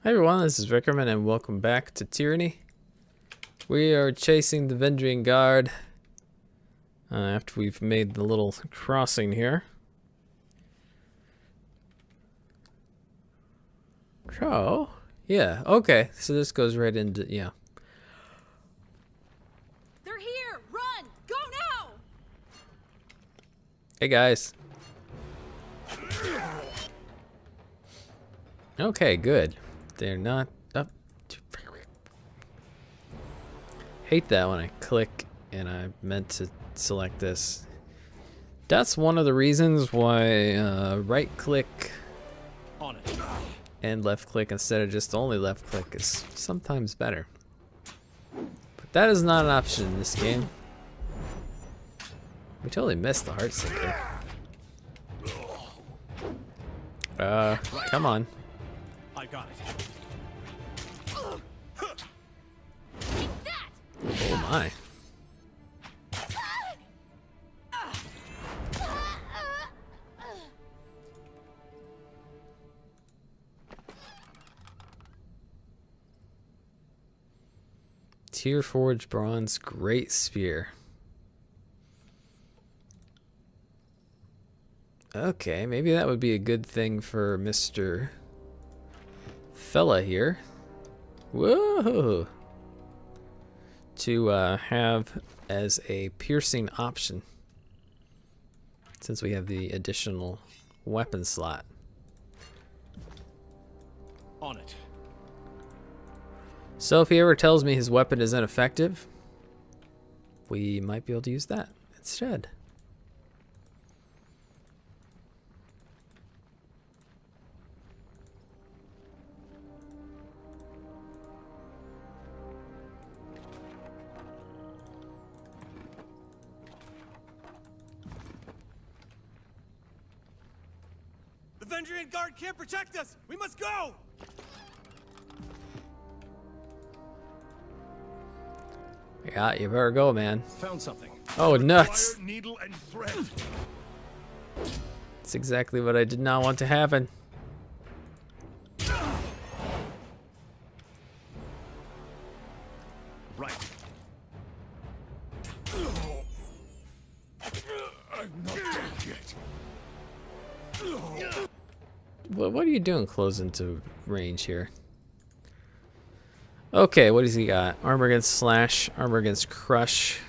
Hi everyone, this is Vickriman and welcome back to Tyranny. We are chasing the Vendrian Guard after we've made the little crossing here. So, yeah, okay, so this goes right into, yeah. They're here! Run! Go now! Hey guys. Okay, good. They're not up. Hate that when I click and I meant to select this. That's one of the reasons why right click On it. and left click instead of just only left click is sometimes better. But that is not an option in this game. We totally missed the heart sinker. Come on. I got it. Take that! Oh my. Tier Forged Bronze Great Spear. Okay, maybe that would be a good thing for Mr. Fella here. Whoa! To have as a piercing option, since we have the additional weapon slot. On it. So if he ever tells me his weapon is ineffective, we might be able to use that instead. The Vendrian Guard can't protect us! We must go! Yeah, you better go, man. Found something. Oh, nuts! Fire, needle, and thread. That's exactly what I did not want to happen. Right. I'm not dead yet. What are you doing close into range here? Okay, what does he got? Armor against slash, armor against crush.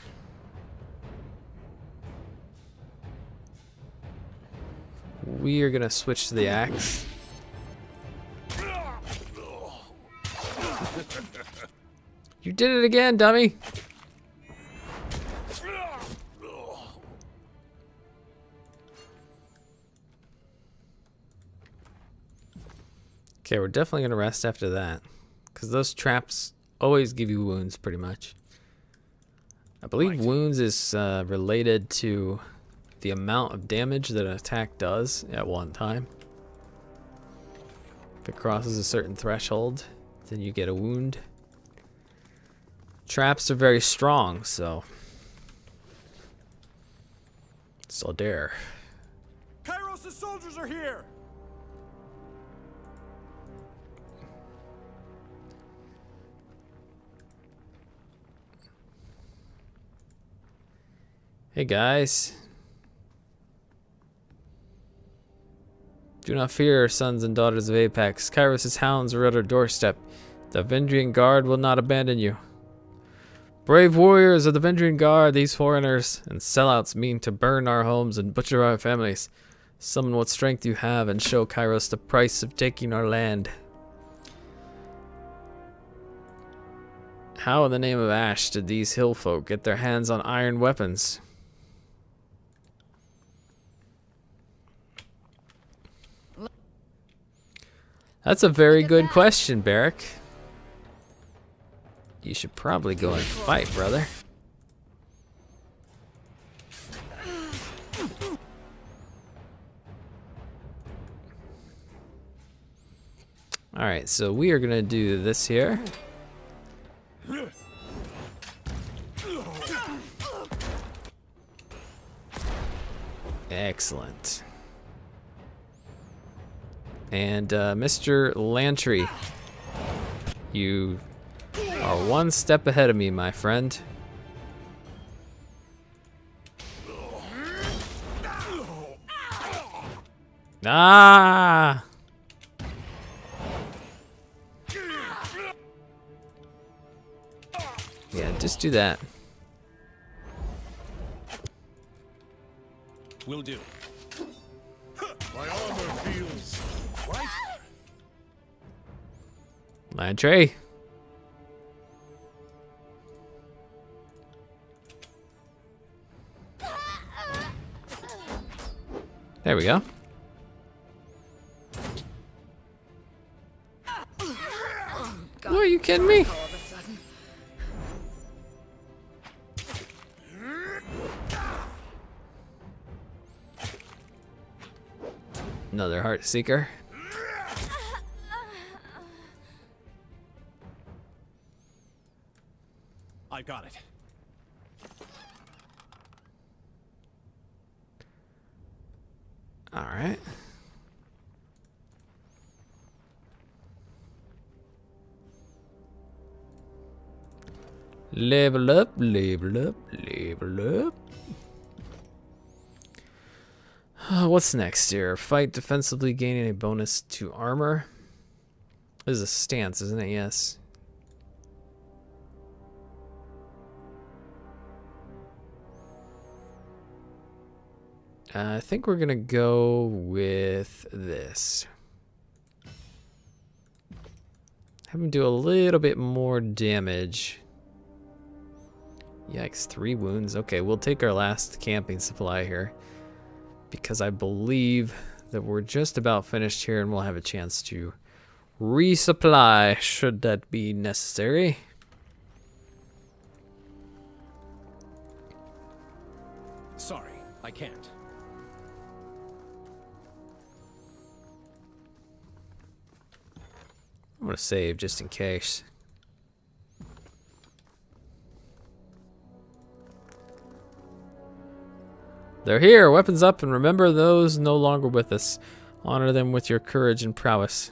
We are gonna switch to the axe. You did it again, dummy! Okay, we're definitely gonna rest after that, because those traps always give you wounds, pretty much. I believe wounds is related to the amount of damage that an attack does at one time. If it crosses a certain threshold, then you get a wound. Traps are very strong, so dare. Kairos' soldiers are here! Hey guys. Do not fear, sons and daughters of Apex. Kairos' hounds are at our doorstep. The Vendrian Guard will not abandon you. Brave warriors of the Vendrian Guard, these foreigners and sellouts mean to burn our homes and butcher our families. Summon what strength you have and show Kairos the price of taking our land. How in the name of Ash did these hill folk get their hands on iron weapons? That's a very good question, Barrack. You should probably go and fight, brother. Alright, so we are gonna do this here. Excellent. And Mr. Lantry, You are one step ahead of me, my friend. Ah! Yeah, just do that. Will do. My armor feels right. Entree. There we go. What, are you kidding me? Another heart seeker. I got it. All right. Level up, level up, level up. What's next here? Fight defensively, gaining a bonus to armor. This is a stance, isn't it? Yes. I think we're gonna go with this. Have him do a little bit more damage. Yikes, 3 wounds. Okay, we'll take our last camping supply here, because I believe that we're just about finished here and we'll have a chance to resupply should that be necessary. Sorry, I can't. I'm gonna save just in case. They're here, weapons up, and remember those no longer with us. Honor them with your courage and prowess.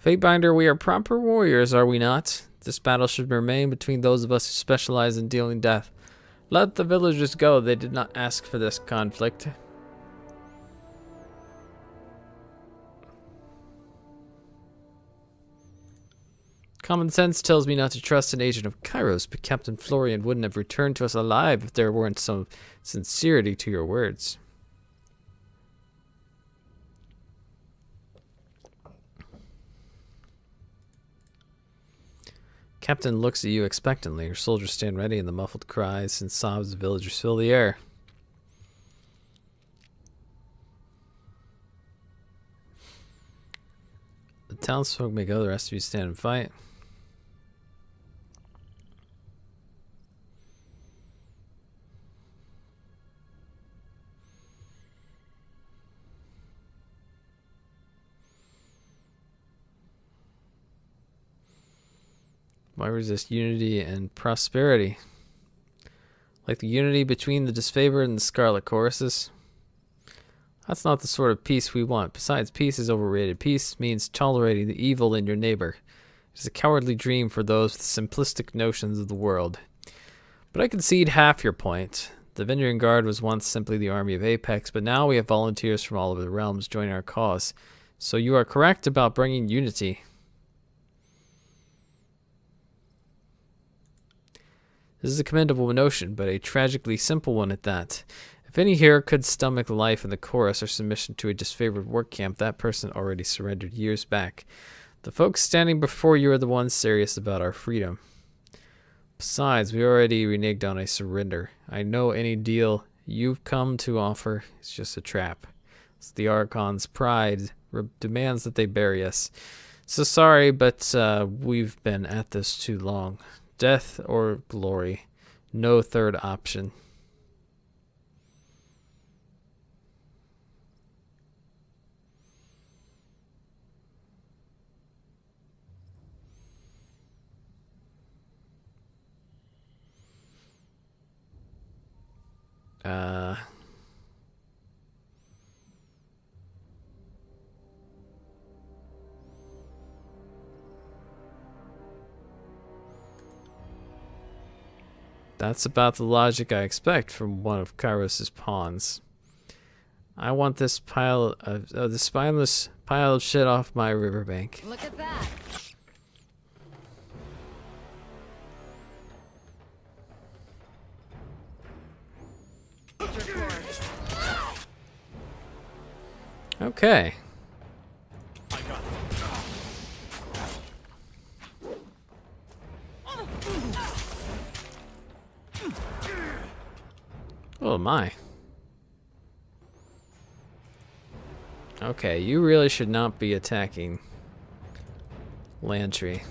Fatebinder, we are proper warriors, are we not? This battle should remain between those of us who specialize in dealing death. Let the villagers go, they did not ask for this conflict. Common sense tells me not to trust an agent of Kairos, but Captain Florian wouldn't have returned to us alive if there weren't some sincerity to your words. Captain looks at you expectantly. Your soldiers stand ready, and the muffled cries and sobs of the villagers fill the air. The townsfolk may go, the rest of you stand and fight. Why resist unity and prosperity? Like the unity between the disfavored and the scarlet choruses? That's not the sort of peace we want. Besides, peace is overrated. Peace means tolerating the evil in your neighbor. It is a cowardly dream for those with simplistic notions of the world. But I concede half your point. The Vendrian Guard was once simply the army of Apex, but now we have volunteers from all over the realms joining our cause. So you are correct about bringing unity. This is a commendable notion, but a tragically simple one at that. If any here could stomach life in the chorus or submission to a disfavored work camp, that person already surrendered years back. The folks standing before you are the ones serious about our freedom. Besides, we already reneged on a surrender. I know any deal you've come to offer is just a trap. It's the Archon's pride demands that they bury us. So sorry, but we've been at this too long. Death or glory. No third option. That's about the logic I expect from one of Kairos's pawns. I want this pile of the spineless pile of shit off my riverbank. Look at that. Okay. Oh my. Okay, you really should not be attacking Lantry.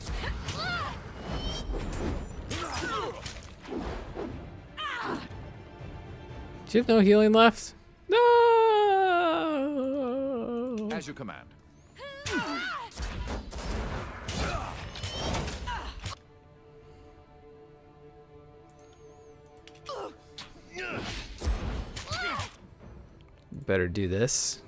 Do you have no healing left? No! As you command. Better do this.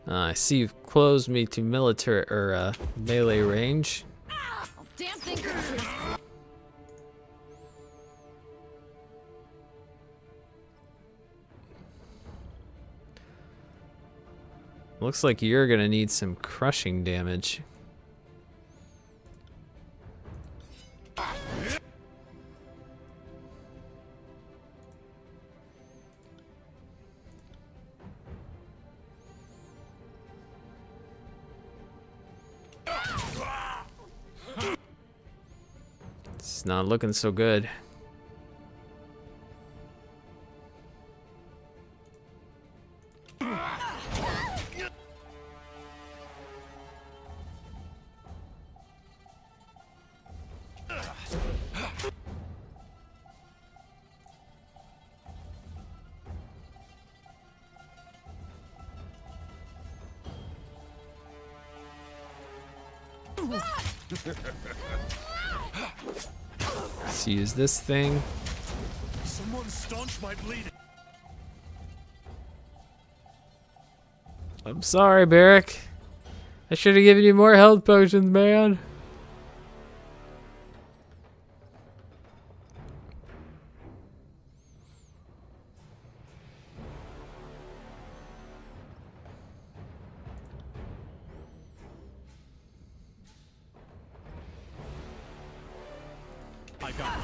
I see you've closed me to military or melee range. Damn thing hurts. Looks like you're gonna need some crushing damage. It's not looking so good. Let's use this thing. Someone staunch my bleeding. I'm sorry, Barrick. I should have given you more health potions, man. I got it.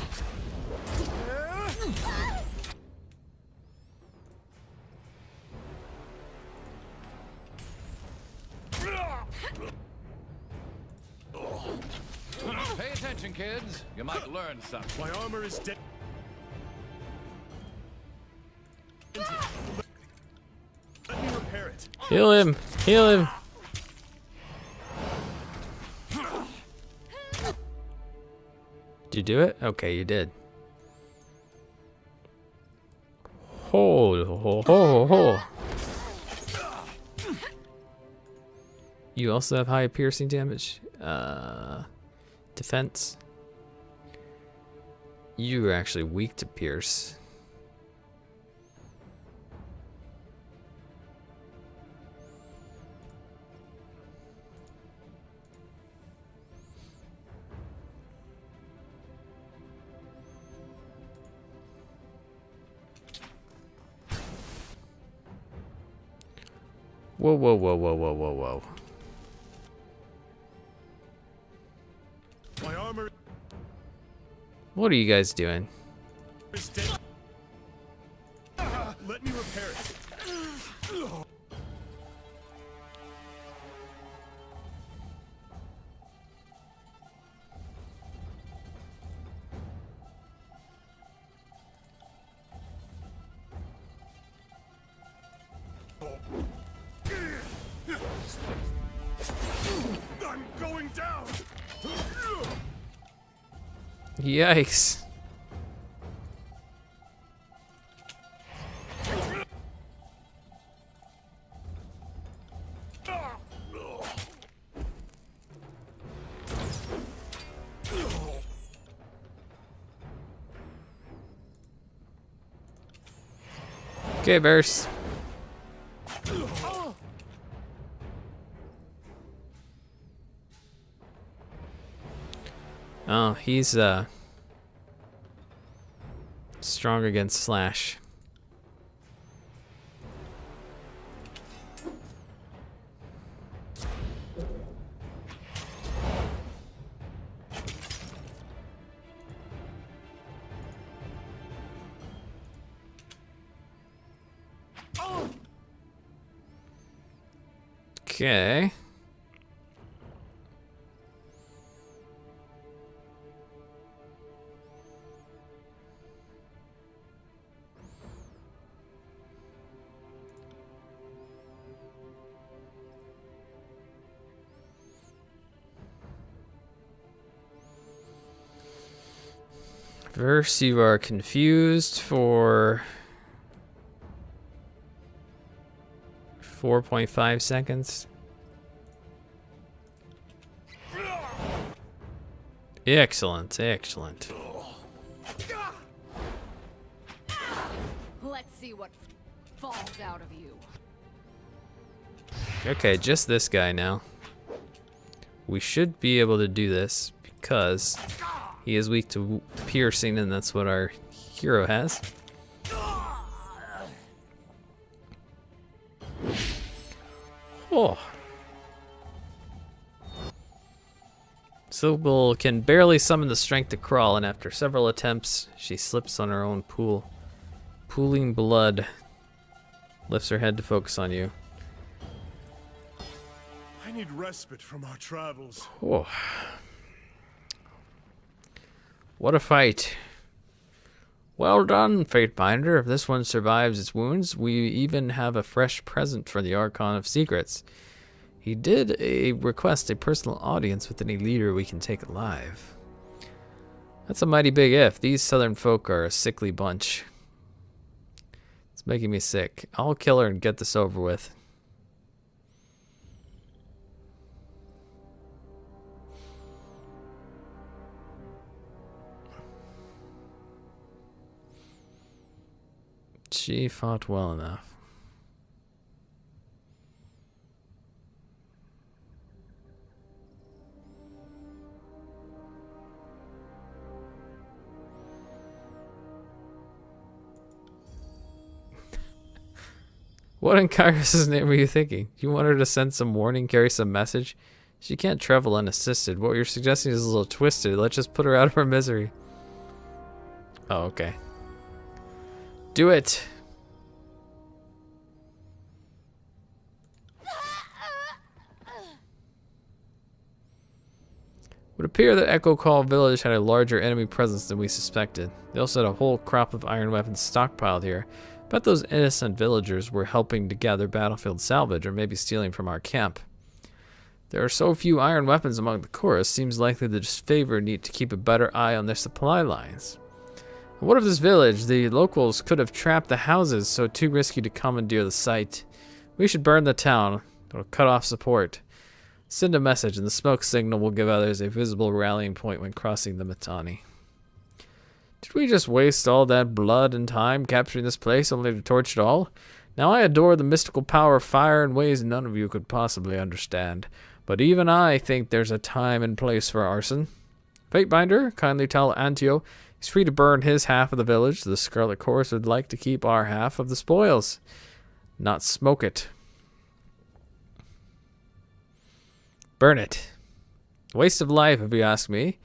Pay attention, kids. You might learn something. My armor is dead. Let me repair it. Heal him. Heal him. Did you do it? Okay, you did. Ho, ho, ho, ho. You also have high piercing damage. Defense. You are actually weak to pierce. Whoa, whoa, whoa, whoa, whoa, whoa, whoa. My armor What are you guys doing? is dead. Let me repair it. I'm going down. Yikes. Okay, Bears. Oh, he's strong against slash. Okay. Verse, you are confused for 4.5 seconds. Excellent, excellent. Let's see what falls out of you. Okay, just this guy now. We should be able to do this because he is weak to piercing, and that's what our hero has. Oh. Sybil can barely summon the strength to crawl, and after several attempts, she slips on her own pool. Pooling blood. Lifts her head to focus on you. I need respite from our travels. Oh. What a fight. Well done, Fatebinder. If this one survives its wounds, we even have a fresh present for the Archon of Secrets. He did request a personal audience with any leader we can take alive. That's a mighty big if. These southern folk are a sickly bunch. It's making me sick. I'll kill her and get this over with. She fought well enough. What in Kyrus' name were you thinking? You want her to send some warning, carry some message? She can't travel unassisted. What you're suggesting is a little twisted. Let's just put her out of her misery. Oh, okay. Do it! It would appear that Echo Call Village had a larger enemy presence than we suspected. They also had a whole crop of iron weapons stockpiled here. Bet those innocent villagers were helping to gather battlefield salvage, or maybe stealing from our camp. There are so few iron weapons among the chorus, seems likely the disfavored need to keep a better eye on their supply lines. And what of this village? The locals could have trapped the houses, so too risky to commandeer the site. We should burn the town. It'll cut off support. Send a message, and the smoke signal will give others a visible rallying point when crossing the Mittani. Did we just waste all that blood and time capturing this place only to torch it all? Now I adore the mystical power of fire in ways none of you could possibly understand. But even I think there's a time and place for arson. Fatebinder, kindly tell Antio he's free to burn his half of the village. The Scarlet Chorus would like to keep our half of the spoils. Not smoke it. Burn it. Waste of life, if you ask me.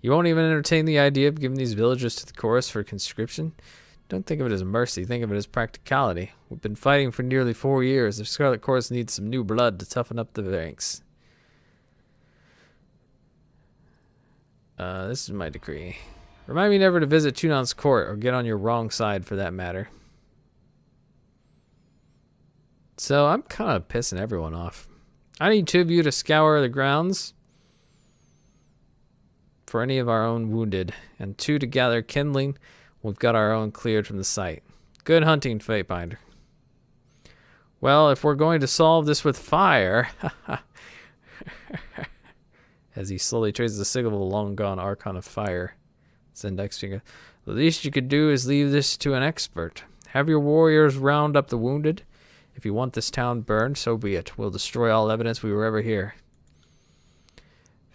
You won't even entertain the idea of giving these villagers to the chorus for conscription? Don't think of it as mercy, think of it as practicality. We've been fighting for nearly 4 years. The Scarlet Chorus needs some new blood to toughen up the ranks. This is my decree. Remind me never to visit Tunon's court, or get on your wrong side for that matter. So I'm kind of pissing everyone off. I need 2 of you to scour the grounds for any of our own wounded, and 2 to gather kindling. We've got our own cleared from the site. Good hunting, Fatebinder. Well, if we're going to solve this with fire, as he slowly traces the signal of a long-gone Archon of Fire, his index finger, the least you could do is leave this to an expert. Have your warriors round up the wounded. If you want this town burned, so be it. We'll destroy all evidence we were ever here.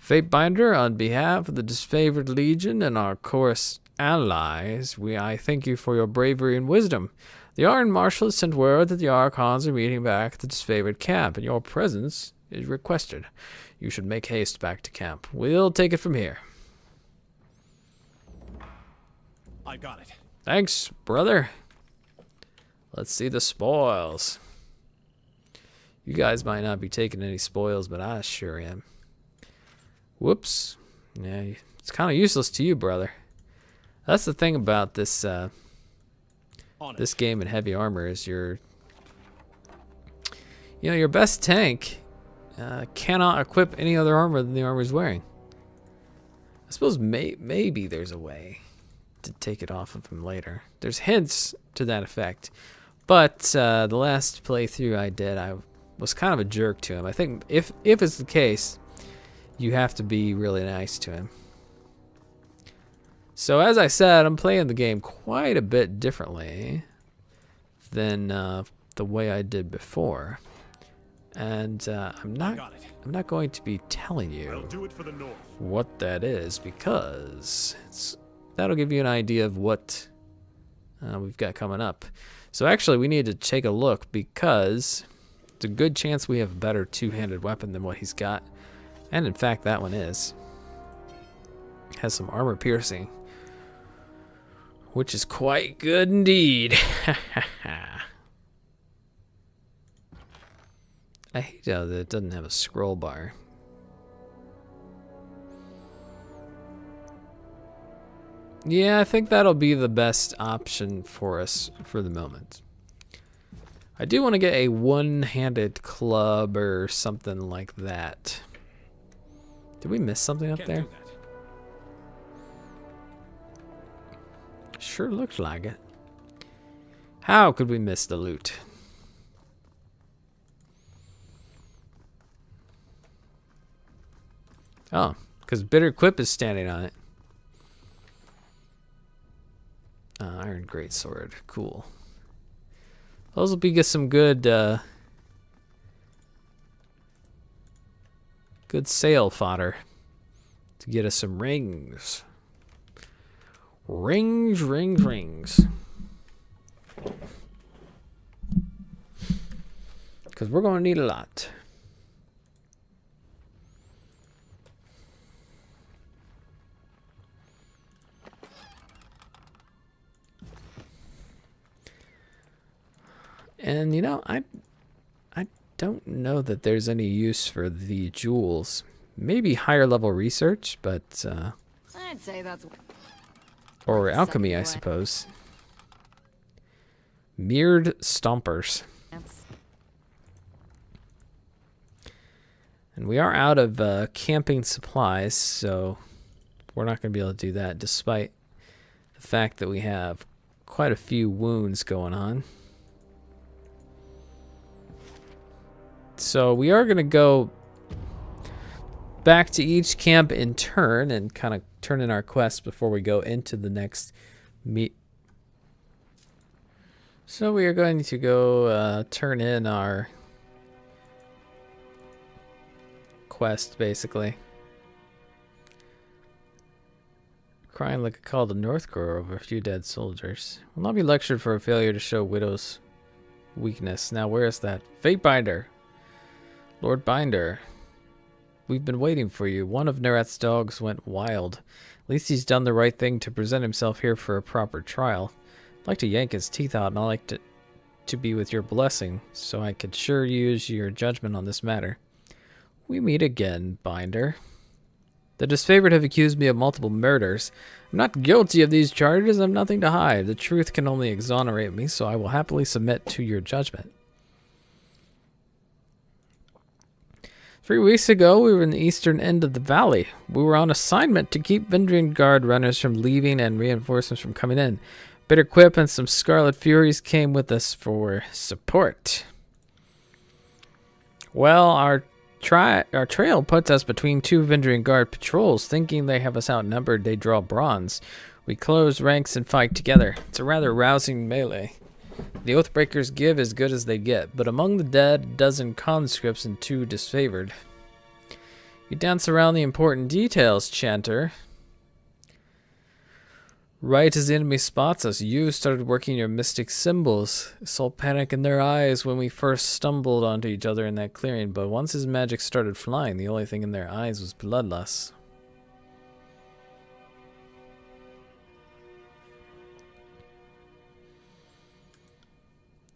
Fatebinder, on behalf of the disfavored legion and our chorus allies, I thank you for your bravery and wisdom. The Iron Marshal has sent word that the Archons are meeting back at the disfavored camp, and your presence is requested. You should make haste back to camp. We'll take it from here. I got it. Thanks, brother. Let's see the spoils. You guys might not be taking any spoils, but I sure am. Whoops. Yeah, it's kind of useless to you, brother. That's the thing about this this game in heavy armor is your best tank cannot equip any other armor than the armor he's wearing. I suppose maybe there's a way to take it off of him later. There's hints to that effect. But the last playthrough I did, I was kind of a jerk to him. I think if it's the case, you have to be really nice to him. So as I said, I'm playing the game quite a bit differently than the way I did before. And I'm not going to be telling you I'll do it for the North. what that is, because that'll give you an idea of what we've got coming up. So actually we need to take a look, because it's a good chance we have a better two-handed weapon than what he's got. And in fact that one has some armor piercing, which is quite good indeed. I hate how that it doesn't have a scroll bar. Yeah, I think that'll be the best option for us for the moment. I do want to get a one-handed club or something like that. Did we miss something up there? Sure looks like it. How could we miss the loot? Oh, because Bitter Quip is standing on it. Iron Greatsword. Cool. Those will be some good good sale fodder to get us some rings. Rings. Because we're going to need a lot. And I don't know that there's any use for the jewels. Maybe higher level research, but I'd say that's or alchemy, I suppose. Mirrored stompers. And we are out of camping supplies, so we're not going to be able to do that, despite the fact that we have quite a few wounds going on. So we are going to go back to each camp in turn and kind of turn in our quest before we go into the next meet. So we are going to go turn in our quest, basically. Crying like a call to Northgore over a few dead soldiers. Will not be lectured for a failure to show Widow's weakness. Now where is that? Fatebinder! Lord Binder, we've been waiting for you. One of Nerat's dogs went wild. At least he's done the right thing to present himself here for a proper trial. I'd like to yank his teeth out, and I'd like to be with your blessing, so I could sure use your judgment on this matter. We meet again, Binder. The disfavored have accused me of multiple murders. I'm not guilty of these charges. I have nothing to hide. The truth can only exonerate me, so I will happily submit to your judgment. 3 weeks ago, we were in the eastern end of the valley. We were on assignment to keep Vendrian Guard runners from leaving and reinforcements from coming in. Bitter Quip and some Scarlet Furies came with us for support. Well, our trail puts us between two Vendrian Guard patrols. Thinking they have us outnumbered, they draw bronze. We close ranks and fight together. It's a rather rousing melee. The Oathbreakers give as good as they get, but among the dead, a dozen conscripts and 2 disfavored. You dance around the important details, Chanter. Right as the enemy spots us, you started working your mystic symbols. I saw panic in their eyes when we first stumbled onto each other in that clearing, but once his magic started flying, the only thing in their eyes was bloodlust.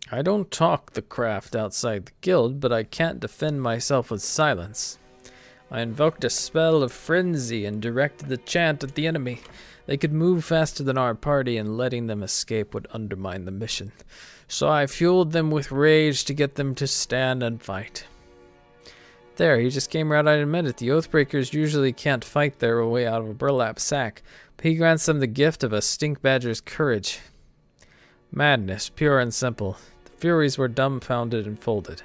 I don't talk the craft outside the guild, but I can't defend myself with silence. I invoked a spell of frenzy and directed the chant at the enemy. They could move faster than our party, and letting them escape would undermine the mission. So I fueled them with rage to get them to stand and fight. There, he just came right out and admitted it. The Oathbreakers usually can't fight their way out of a burlap sack, but he grants them the gift of a stink badger's courage. Madness, pure and simple. The Furies were dumbfounded and folded,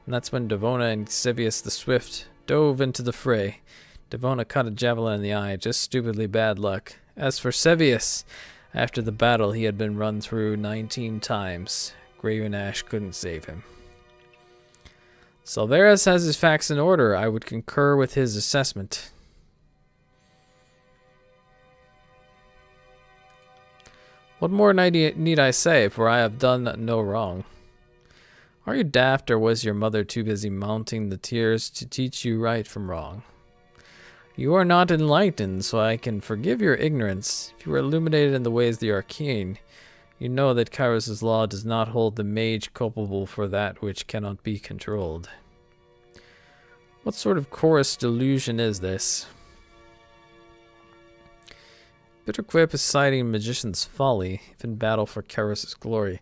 and that's when Devona and Sevius the Swift dove into the fray. Devona caught a javelin in the eye, just stupidly bad luck. As for Sevius, after the battle he had been run through 19 times. Graven Ash couldn't save him. Salvaris has his facts in order. I would concur with his assessment. What more need I say, for I have done no wrong? Are you daft, or was your mother too busy mounting the tears to teach you right from wrong? You are not enlightened, so I can forgive your ignorance. If you were illuminated in the ways of the arcane, you know that Kairos' law does not hold the mage culpable for that which cannot be controlled. What sort of chorus delusion is this? Bitterquip is citing magician's folly, if in battle for Kairos' glory.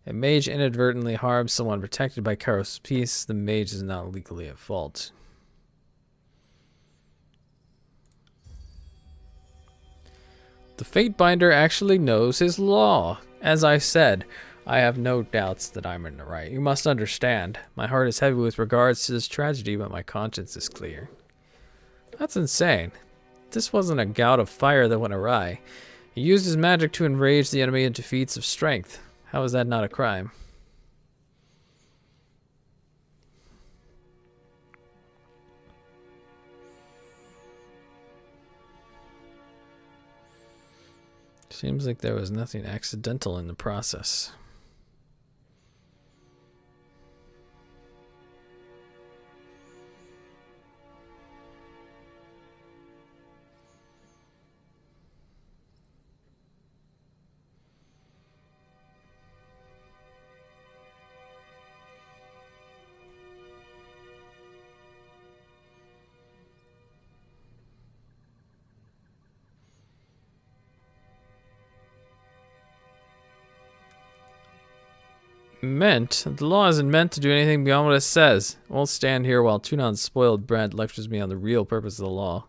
A mage inadvertently harms someone protected by Kairos' peace, the mage is not legally at fault. The Fatebinder actually knows his law. As I said, I have no doubts that I'm in the right. You must understand, my heart is heavy with regards to this tragedy, but my conscience is clear. That's insane. This wasn't a gout of fire that went awry. He used his magic to enrage the enemy into feats of strength. How is that not a crime? Seems like there was nothing accidental in the process. Meant? The law isn't meant to do anything beyond what it says. I won't stand here while Tunon's spoiled brat lectures me on the real purpose of the law.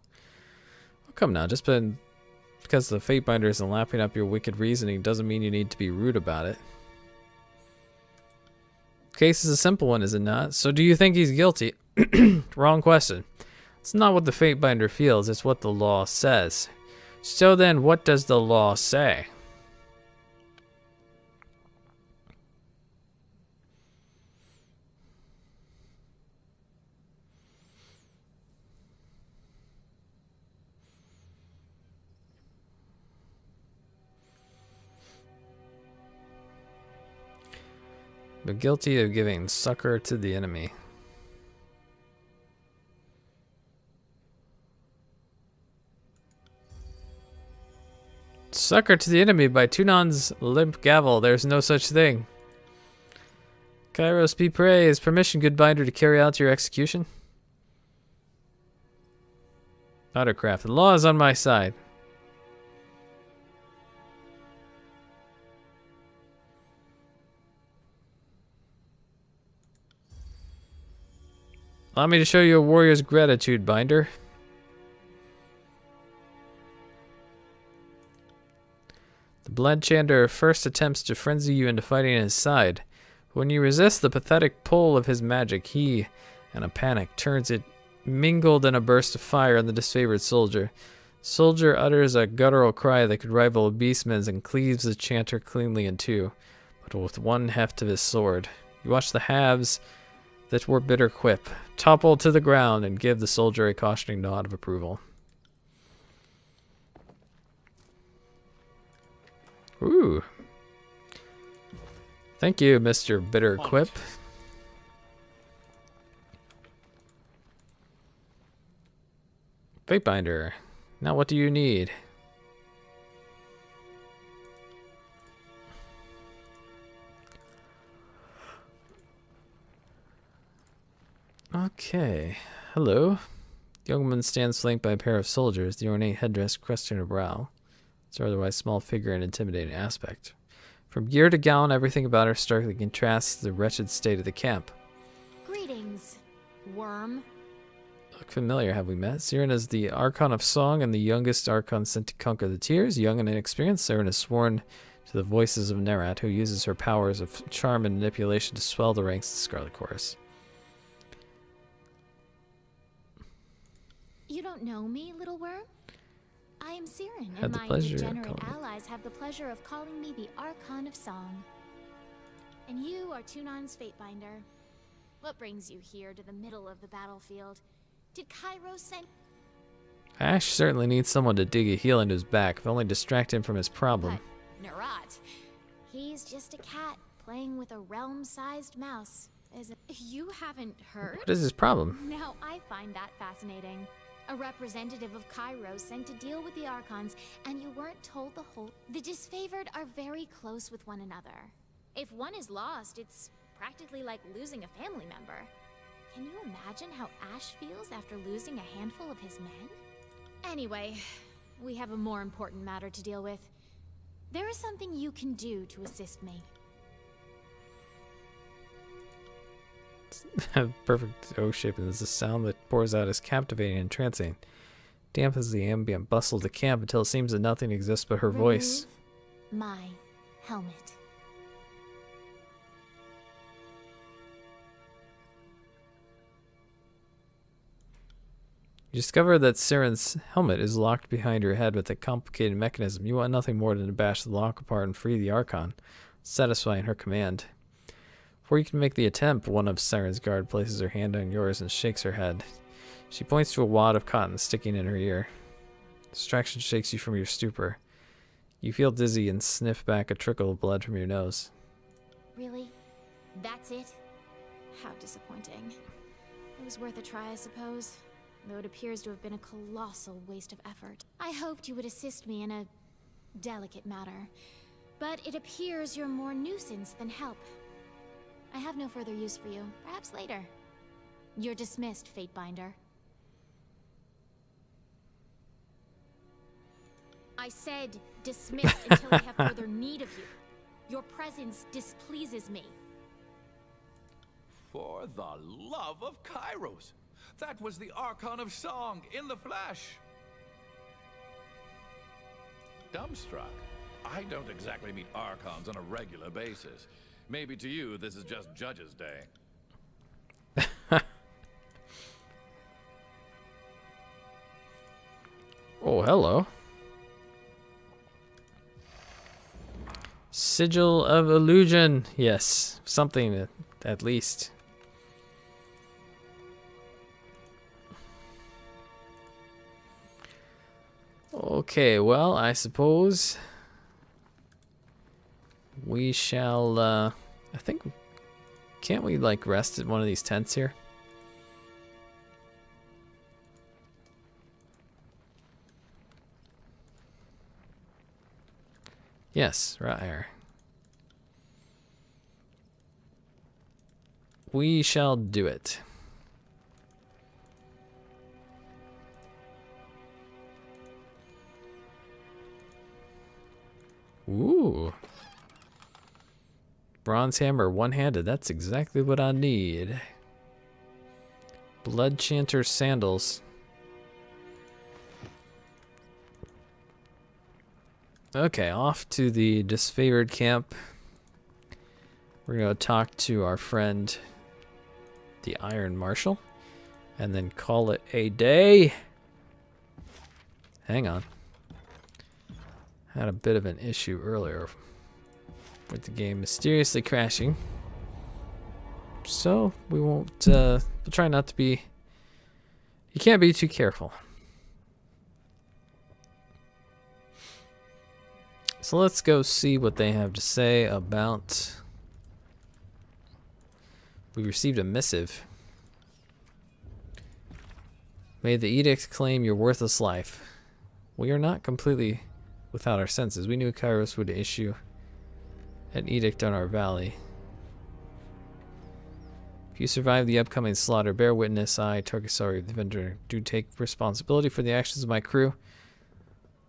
Oh, come now, just because the Fatebinder isn't lapping up your wicked reasoning doesn't mean you need to be rude about it. The case is a simple one, is it not? So do you think he's guilty? Wrong question. It's not what the Fatebinder feels, it's what the law says. So then, what does the law say? But guilty of giving succor to the enemy. Succor to the enemy by Tunon's limp gavel. There's no such thing. Kairos be praised. Permission, good binder, to carry out your execution. Ottercraft. The law is on my side. Allow me to show you a warrior's gratitude, Binder. The Blood Chanter first attempts to frenzy you into fighting his side. When you resist the pathetic pull of his magic, he, in a panic, turns it mingled in a burst of fire on the disfavored soldier. Soldier utters a guttural cry that could rival a beastman's and cleaves the chanter cleanly in two, but with one heft of his sword. You watch the halves that were Bitterquip topple to the ground and give the soldier a cautioning nod of approval. Ooh. Thank you, Mr. Bitter Quip. Fatebinder. Now what do you need? Okay. Hello. The young woman stands flanked by a pair of soldiers, the ornate headdress cresting her brow. It's her otherwise small figure and intimidating aspect. From gear to gown, everything about her starkly contrasts the wretched state of the camp. Greetings, worm. Look familiar, have we met? Siren is the Archon of Song and the youngest Archon sent to conquer the Tears. Young and inexperienced, Siren is sworn to the voices of Nerat, who uses her powers of charm and manipulation to swell the ranks of the Scarlet Chorus. You don't know me, little worm? I am Siren, Had and the my pleasure of degenerate calling me. allies have the pleasure of calling me the Archon of Song. And you are Tunon's Fatebinder. What brings you here to the middle of the battlefield? Did Cairo send... Ash certainly needs someone to dig a heel into his back, if only distract him from his problem. But Nerat, he's just a cat playing with a realm-sized mouse. You haven't heard? What is his problem? Now I find that fascinating. A representative of Cairo sent to deal with the Archons, and you weren't told the whole... The disfavored are very close with one another. If one is lost, it's practically like losing a family member. Can you imagine how Ash feels after losing a handful of his men? Anyway, we have a more important matter to deal with. There is something you can do to assist me. Perfect O-shape, and the sound that pours out is captivating and entrancing. Dampens the ambient bustle of the camp until it seems that nothing exists but her voice. My helmet. You discover that Siren's helmet is locked behind her head with a complicated mechanism. You want nothing more than to bash the lock apart and free the Archon, satisfying her command. Before you can make the attempt, one of Siren's guard places her hand on yours and shakes her head. She points to a wad of cotton sticking in her ear. Distraction shakes you from your stupor. You feel dizzy and sniff back a trickle of blood from your nose. Really? That's it? How disappointing. It was worth a try, I suppose. Though it appears to have been a colossal waste of effort. I hoped you would assist me in a delicate matter. But it appears you're more nuisance than help. I have no further use for you. Perhaps later. You're dismissed, Fatebinder. I said dismissed until I have further need of you. Your presence displeases me. For the love of Kairos! That was the Archon of Song in the flesh! Dumbstruck. I don't exactly meet Archons on a regular basis. Maybe to you, this is just Judge's Day. Oh, hello. Sigil of Illusion. Yes, something at least. Okay, well, I suppose we shall, I think, can't we, like, rest at one of these tents here? Yes, right here. We shall do it. Ooh. Bronze hammer, one-handed. That's exactly what I need. Blood Chanter sandals. Okay, off to the disfavored camp. We're going to talk to our friend, the Iron Marshal, and then call it a day. Hang on. Had a bit of an issue earlier with the game mysteriously crashing. So we won't, we'll try not to be, you can't be too careful. So let's go see what they have to say about... We received a missive. May the edict claim your worthless life. We are not completely without our senses. We knew Kairos would issue an edict on our valley. If you survive the upcoming slaughter, bear witness. I, Tarkasari, the Avenger, do take responsibility for the actions of my crew.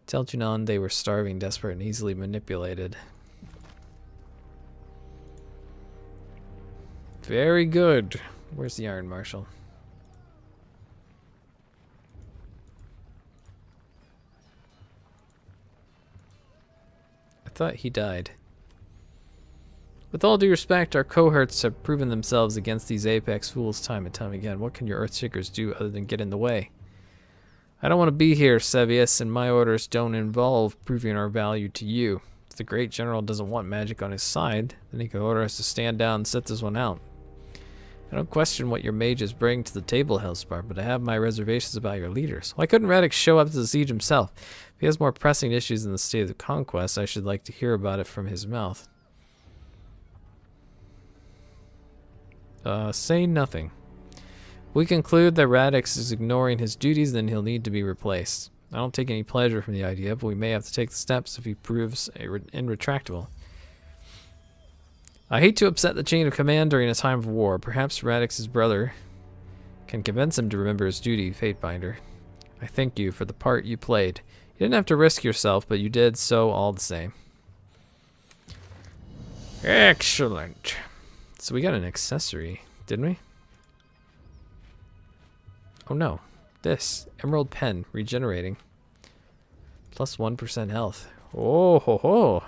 Tell Junon they were starving, desperate, and easily manipulated. Very good. Where's the Iron Marshal? I thought he died. With all due respect, our cohorts have proven themselves against these Apex fools time and time again. What can your Earthshakers do other than get in the way? I don't want to be here, Sevius, and my orders don't involve proving our value to you. If the great general doesn't want magic on his side, then he can order us to stand down and sit this one out. I don't question what your mages bring to the table, Hellspar, but I have my reservations about your leaders. Why couldn't Radix show up to the siege himself? If he has more pressing issues in the state of the conquest, I should like to hear about it from his mouth. Say nothing. If we conclude that Radix is ignoring his duties, then he'll need to be replaced. I don't take any pleasure from the idea, but we may have to take the steps if he proves irretractable. I hate to upset the chain of command during a time of war. Perhaps Radix's brother can convince him to remember his duty, Fatebinder. I thank you for the part you played. You didn't have to risk yourself, but you did so all the same. Excellent. So we got an accessory, didn't we? Oh no. This. Emerald Pen. Regenerating. Plus 1% health. Oh ho ho.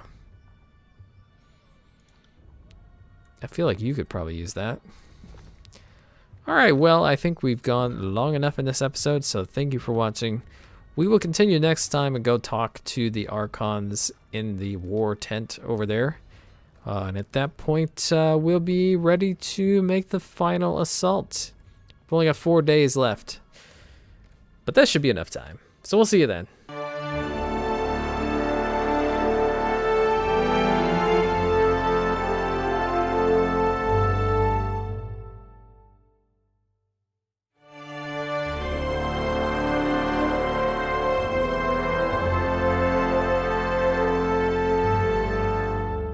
I feel like you could probably use that. Alright, well, I think we've gone long enough in this episode, so thank you for watching. We will continue next time and go talk to the Archons in the war tent over there. And at that point, we'll be ready to make the final assault. We've only got 4 days left. But that should be enough time. So we'll see you then.